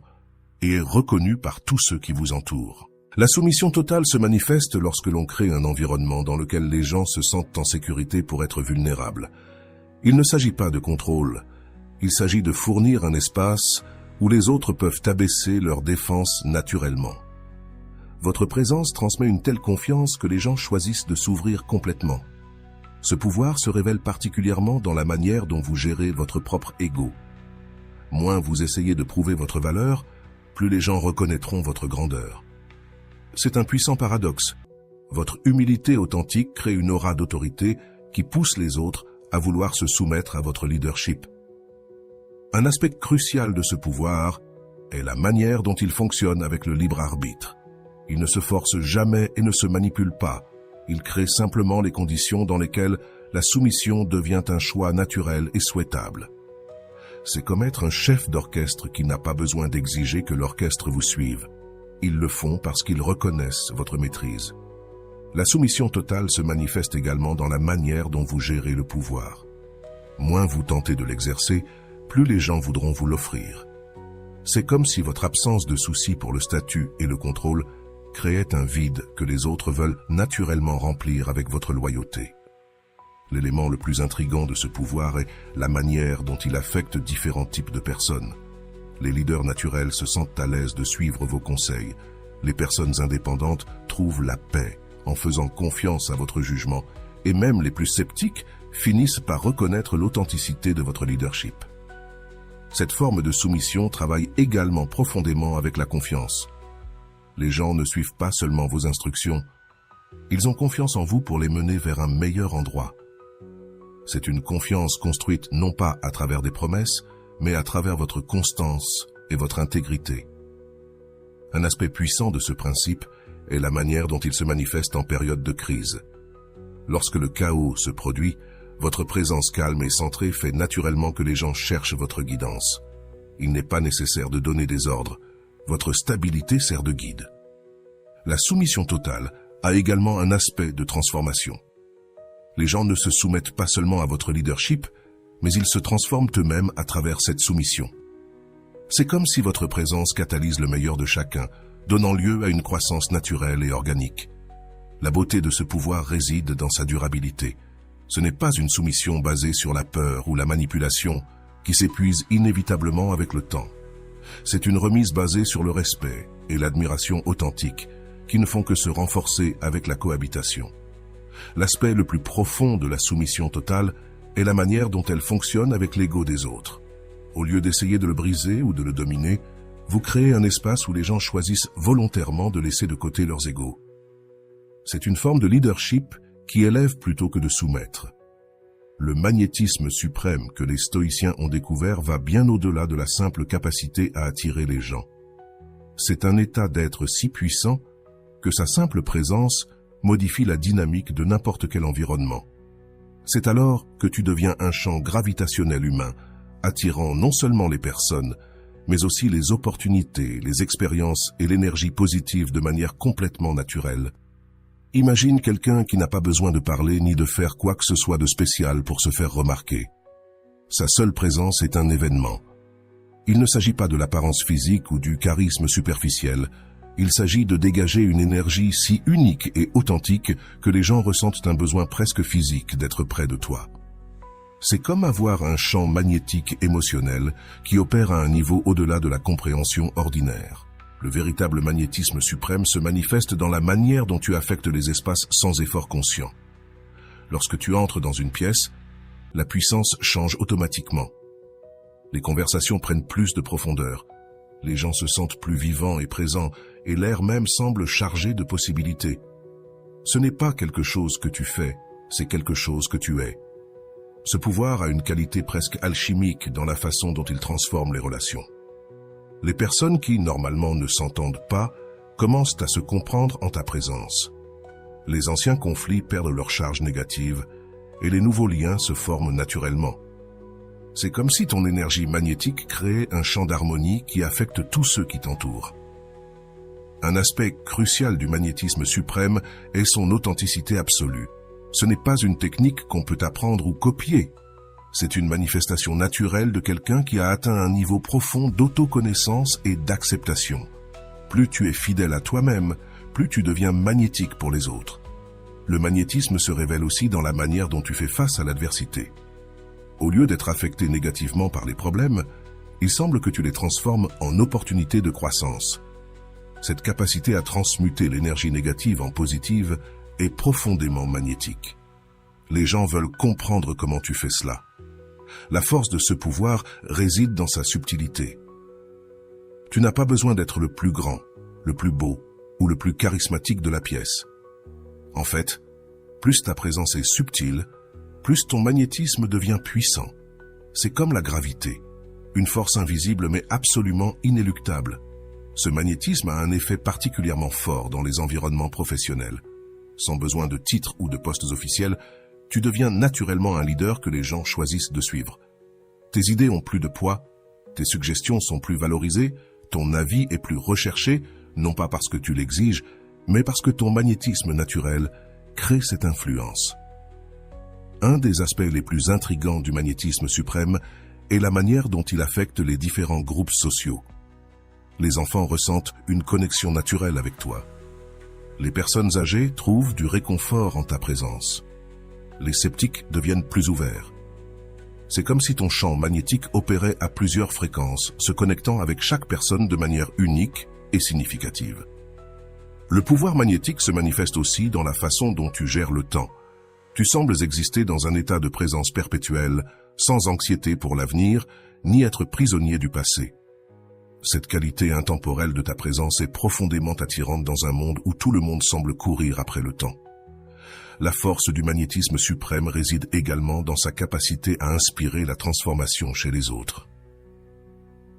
et est reconnue par tous ceux qui vous entourent. La soumission totale se manifeste lorsque l'on crée un environnement dans lequel les gens se sentent en sécurité pour être vulnérables. Il ne s'agit pas de contrôle, il s'agit de fournir un espace où les autres peuvent abaisser leur défense naturellement. Votre présence transmet une telle confiance que les gens choisissent de s'ouvrir complètement. Ce pouvoir se révèle particulièrement dans la manière dont vous gérez votre propre ego. Moins vous essayez de prouver votre valeur, plus les gens reconnaîtront votre grandeur. C'est un puissant paradoxe. Votre humilité authentique crée une aura d'autorité qui pousse les autres à vouloir se soumettre à votre leadership. Un aspect crucial de ce pouvoir est la manière dont il fonctionne avec le libre arbitre. Il ne se force jamais et ne se manipule pas. Il crée simplement les conditions dans lesquelles la soumission devient un choix naturel et souhaitable. c'est comme être un chef d'orchestre qui n'a pas besoin d'exiger que l'orchestre vous suive. Ils le font parce qu'ils reconnaissent votre maîtrise. La soumission totale se manifeste également dans la manière dont vous gérez le pouvoir. Moins vous tentez de l'exercer, plus les gens voudront vous l'offrir. C'est comme si votre absence de souci pour le statut et le contrôle créait un vide que les autres veulent naturellement remplir avec votre loyauté. L'élément le plus intrigant de ce pouvoir est la manière dont il affecte différents types de personnes. Les leaders naturels se sentent à l'aise de suivre vos conseils. Les personnes indépendantes trouvent la paix en faisant confiance à votre jugement, et même les plus sceptiques finissent par reconnaître l'authenticité de votre leadership. Cette forme de soumission travaille également profondément avec la confiance. Les gens ne suivent pas seulement vos instructions, ils ont confiance en vous pour les mener vers un meilleur endroit. C'est une confiance construite non pas à travers des promesses, mais à travers votre constance et votre intégrité. Un aspect puissant de ce principe est la manière dont il se manifeste en période de crise. Lorsque le chaos se produit, votre présence calme et centrée fait naturellement que les gens cherchent votre guidance. Il n'est pas nécessaire de donner des ordres, votre stabilité sert de guide. La soumission totale a également un aspect de transformation. Les gens ne se soumettent pas seulement à votre leadership, mais ils se transforment eux-mêmes à travers cette soumission. C'est comme si votre présence catalyse le meilleur de chacun, donnant lieu à une croissance naturelle et organique. La beauté de ce pouvoir réside dans sa durabilité. Ce n'est pas une soumission basée sur la peur ou la manipulation qui s'épuise inévitablement avec le temps. C'est une remise basée sur le respect et l'admiration authentique qui ne font que se renforcer avec la cohabitation. L'aspect le plus profond de la soumission totale est la manière dont elle fonctionne avec l'ego des autres. Au lieu d'essayer de le briser ou de le dominer, vous créez un espace où les gens choisissent volontairement de laisser de côté leurs égos. C'est une forme de leadership qui élève plutôt que de soumettre. Le magnétisme suprême que les stoïciens ont découvert va bien au-delà de la simple capacité à attirer les gens. C'est un état d'être si puissant que sa simple présence modifie la dynamique de n'importe quel environnement. C'est alors que tu deviens un champ gravitationnel humain, attirant non seulement les personnes, mais aussi les opportunités, les expériences et l'énergie positive de manière complètement naturelle. Imagine quelqu'un qui n'a pas besoin de parler ni de faire quoi que ce soit de spécial pour se faire remarquer. Sa seule présence est un événement. Il ne s'agit pas de l'apparence physique ou du charisme superficiel. Il s'agit de dégager une énergie si unique et authentique que les gens ressentent un besoin presque physique d'être près de toi. C'est comme avoir un champ magnétique émotionnel qui opère à un niveau au-delà de la compréhension ordinaire. Le véritable magnétisme suprême se manifeste dans la manière dont tu affectes les espaces sans effort conscient. Lorsque tu entres dans une pièce, la puissance change automatiquement. Les conversations prennent plus de profondeur. Les gens se sentent plus vivants et présents, et l'air même semble chargé de possibilités. Ce n'est pas quelque chose que tu fais, c'est quelque chose que tu es. Ce pouvoir a une qualité presque alchimique dans la façon dont il transforme les relations. Les personnes qui, normalement, ne s'entendent pas, commencent à se comprendre en ta présence. Les anciens conflits perdent leur charge négative, et les nouveaux liens se forment naturellement. C'est comme si ton énergie magnétique créait un champ d'harmonie qui affecte tous ceux qui t'entourent. Un aspect crucial du magnétisme suprême est son authenticité absolue. Ce n'est pas une technique qu'on peut apprendre ou copier. C'est une manifestation naturelle de quelqu'un qui a atteint un niveau profond d'autoconnaissance et d'acceptation. Plus tu es fidèle à toi-même, plus tu deviens magnétique pour les autres. Le magnétisme se révèle aussi dans la manière dont tu fais face à l'adversité. Au lieu d'être affecté négativement par les problèmes, il semble que tu les transformes en opportunités de croissance. Cette capacité à transmuter l'énergie négative en positive est profondément magnétique. Les gens veulent comprendre comment tu fais cela. La force de ce pouvoir réside dans sa subtilité. Tu n'as pas besoin d'être le plus grand, le plus beau ou le plus charismatique de la pièce. En fait, plus ta présence est subtile, plus ton magnétisme devient puissant. C'est comme la gravité, une force invisible mais absolument inéluctable. Ce magnétisme a un effet particulièrement fort dans les environnements professionnels. Sans besoin de titres ou de postes officiels, tu deviens naturellement un leader que les gens choisissent de suivre. Tes idées ont plus de poids, tes suggestions sont plus valorisées, ton avis est plus recherché, non pas parce que tu l'exiges, mais parce que ton magnétisme naturel crée cette influence. Un des aspects les plus intrigants du magnétisme suprême est la manière dont il affecte les différents groupes sociaux. Les enfants ressentent une connexion naturelle avec toi. Les personnes âgées trouvent du réconfort en ta présence. Les sceptiques deviennent plus ouverts. C'est comme si ton champ magnétique opérait à plusieurs fréquences, se connectant avec chaque personne de manière unique et significative. Le pouvoir magnétique se manifeste aussi dans la façon dont tu gères le temps. Tu sembles exister dans un état de présence perpétuelle, sans anxiété pour l'avenir, ni être prisonnier du passé. Cette qualité intemporelle de ta présence est profondément attirante dans un monde où tout le monde semble courir après le temps. La force du magnétisme suprême réside également dans sa capacité à inspirer la transformation chez les autres.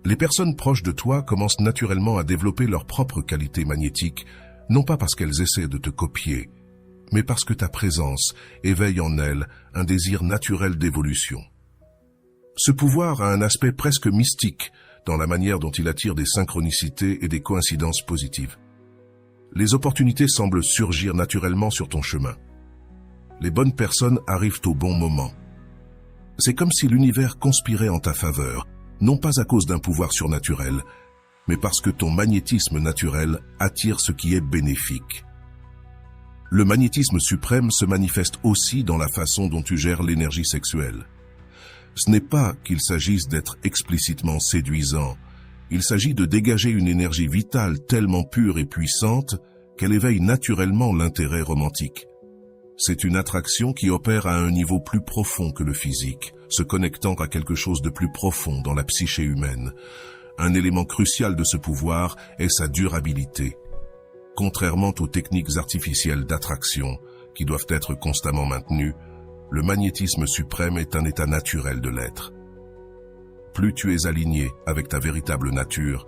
Les personnes proches de toi commencent naturellement à développer leurs propres qualités magnétiques, non pas parce qu'elles essaient de te copier, mais parce que ta présence éveille en elles un désir naturel d'évolution. Ce pouvoir a un aspect presque mystique dans la manière dont il attire des synchronicités et des coïncidences positives. Les opportunités semblent surgir naturellement sur ton chemin. Les bonnes personnes arrivent au bon moment. C'est comme si l'univers conspirait en ta faveur, non pas à cause d'un pouvoir surnaturel, mais parce que ton magnétisme naturel attire ce qui est bénéfique. Le magnétisme suprême se manifeste aussi dans la façon dont tu gères l'énergie sexuelle. Ce n'est pas qu'il s'agisse d'être explicitement séduisant, il s'agit de dégager une énergie vitale tellement pure et puissante qu'elle éveille naturellement l'intérêt romantique. C'est une attraction qui opère à un niveau plus profond que le physique, se connectant à quelque chose de plus profond dans la psyché humaine. Un élément crucial de ce pouvoir est sa durabilité. Contrairement aux techniques artificielles d'attraction, qui doivent être constamment maintenues, le magnétisme suprême est un état naturel de l'être. Plus tu es aligné avec ta véritable nature,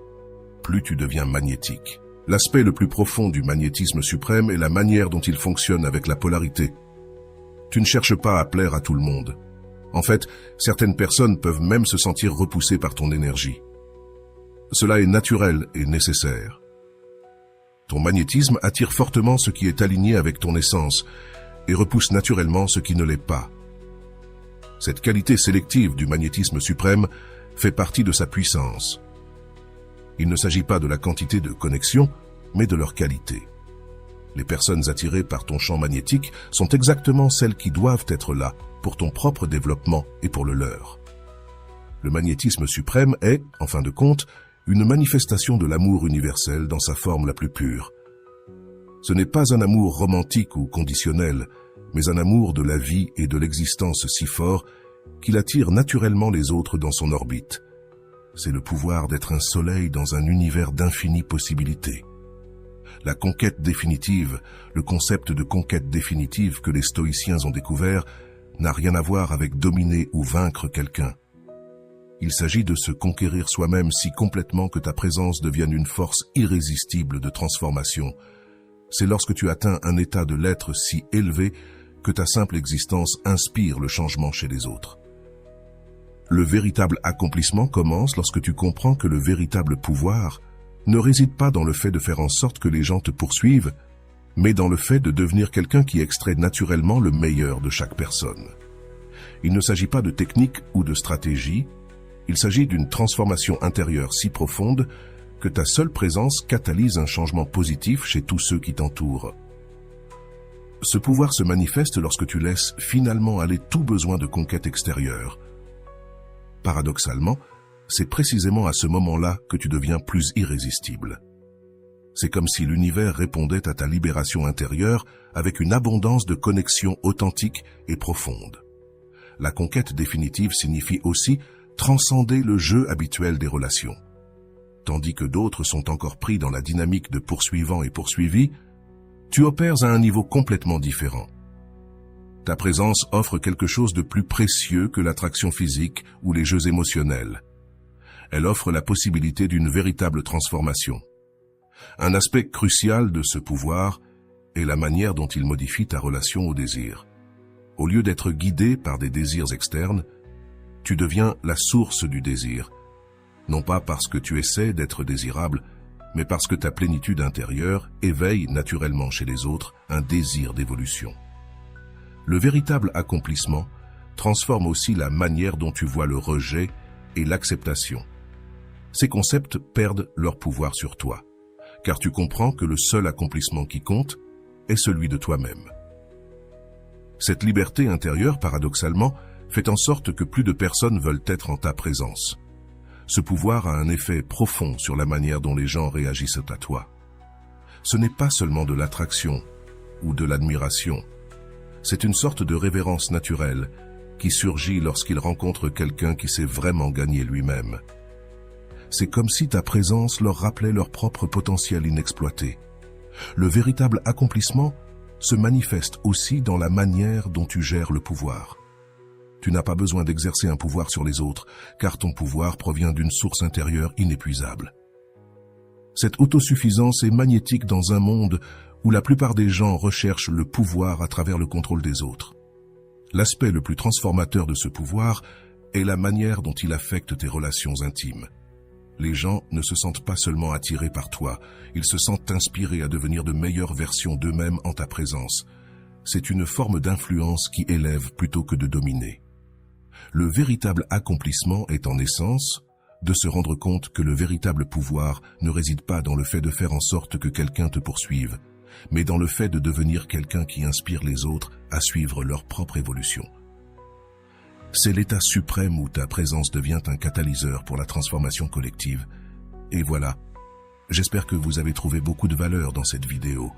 plus tu deviens magnétique. L'aspect le plus profond du magnétisme suprême est la manière dont il fonctionne avec la polarité. Tu ne cherches pas à plaire à tout le monde. En fait, certaines personnes peuvent même se sentir repoussées par ton énergie. Cela est naturel et nécessaire. Ton magnétisme attire fortement ce qui est aligné avec ton essence et repousse naturellement ce qui ne l'est pas. Cette qualité sélective du magnétisme suprême fait partie de sa puissance. Il ne s'agit pas de la quantité de connexions, mais de leur qualité. Les personnes attirées par ton champ magnétique sont exactement celles qui doivent être là pour ton propre développement et pour le leur. Le magnétisme suprême est, en fin de compte, une manifestation de l'amour universel dans sa forme la plus pure. Ce n'est pas un amour romantique ou conditionnel, mais un amour de la vie et de l'existence si fort qu'il attire naturellement les autres dans son orbite. C'est le pouvoir d'être un soleil dans un univers d'infinies possibilités. La conquête définitive, le concept de conquête définitive que les stoïciens ont découvert, n'a rien à voir avec dominer ou vaincre quelqu'un. Il s'agit de se conquérir soi-même si complètement que ta présence devienne une force irrésistible de transformation. C'est lorsque tu atteins un état de l'être si élevé que ta simple existence inspire le changement chez les autres. Le véritable accomplissement commence lorsque tu comprends que le véritable pouvoir ne réside pas dans le fait de faire en sorte que les gens te poursuivent, mais dans le fait de devenir quelqu'un qui extrait naturellement le meilleur de chaque personne. Il ne s'agit pas de technique ou de stratégie, il s'agit d'une transformation intérieure si profonde que ta seule présence catalyse un changement positif chez tous ceux qui t'entourent. Ce pouvoir se manifeste lorsque tu laisses finalement aller tout besoin de conquête extérieure. Paradoxalement, c'est précisément à ce moment-là que tu deviens plus irrésistible. C'est comme si l'univers répondait à ta libération intérieure avec une abondance de connexions authentiques et profondes. La conquête définitive signifie aussi transcender le jeu habituel des relations. Tandis que d'autres sont encore pris dans la dynamique de poursuivant et poursuivi, tu opères à un niveau complètement différent. Ta présence offre quelque chose de plus précieux que l'attraction physique ou les jeux émotionnels. Elle offre la possibilité d'une véritable transformation. Un aspect crucial de ce pouvoir est la manière dont il modifie ta relation au désir. Au lieu d'être guidé par des désirs externes, Tu deviens la source du désir, non pas parce que tu essaies d'être désirable, mais parce que ta plénitude intérieure éveille naturellement chez les autres un désir d'évolution. Le véritable accomplissement transforme aussi la manière dont tu vois le rejet et l'acceptation. Ces concepts perdent leur pouvoir sur toi, car tu comprends que le seul accomplissement qui compte est celui de toi-même. Cette liberté intérieure, paradoxalement, fait en sorte que plus de personnes veulent être en ta présence. Ce pouvoir a un effet profond sur la manière dont les gens réagissent à toi. Ce n'est pas seulement de l'attraction ou de l'admiration. C'est une sorte de révérence naturelle qui surgit lorsqu'ils rencontrent quelqu'un qui sait vraiment gagner lui-même. C'est comme si ta présence leur rappelait leur propre potentiel inexploité. Le véritable accomplissement se manifeste aussi dans la manière dont tu gères le pouvoir. Tu n'as pas besoin d'exercer un pouvoir sur les autres, car ton pouvoir provient d'une source intérieure inépuisable. Cette autosuffisance est magnétique dans un monde où la plupart des gens recherchent le pouvoir à travers le contrôle des autres. L'aspect le plus transformateur de ce pouvoir est la manière dont il affecte tes relations intimes. Les gens ne se sentent pas seulement attirés par toi, ils se sentent inspirés à devenir de meilleures versions d'eux-mêmes en ta présence. C'est une forme d'influence qui élève plutôt que de dominer. Le véritable accomplissement est en essence de se rendre compte que le véritable pouvoir ne réside pas dans le fait de faire en sorte que quelqu'un te poursuive, mais dans le fait de devenir quelqu'un qui inspire les autres à suivre leur propre évolution. C'est l'état suprême où ta présence devient un catalyseur pour la transformation collective. Et voilà, j'espère que vous avez trouvé beaucoup de valeur dans cette vidéo.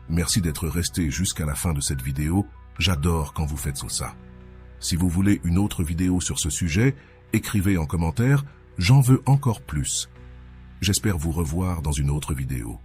Merci d'être resté jusqu'à la fin de cette vidéo, j'adore quand vous faites ça. Si vous voulez une autre vidéo sur ce sujet, écrivez en commentaire « J'en veux encore plus ». J'espère vous revoir dans une autre vidéo.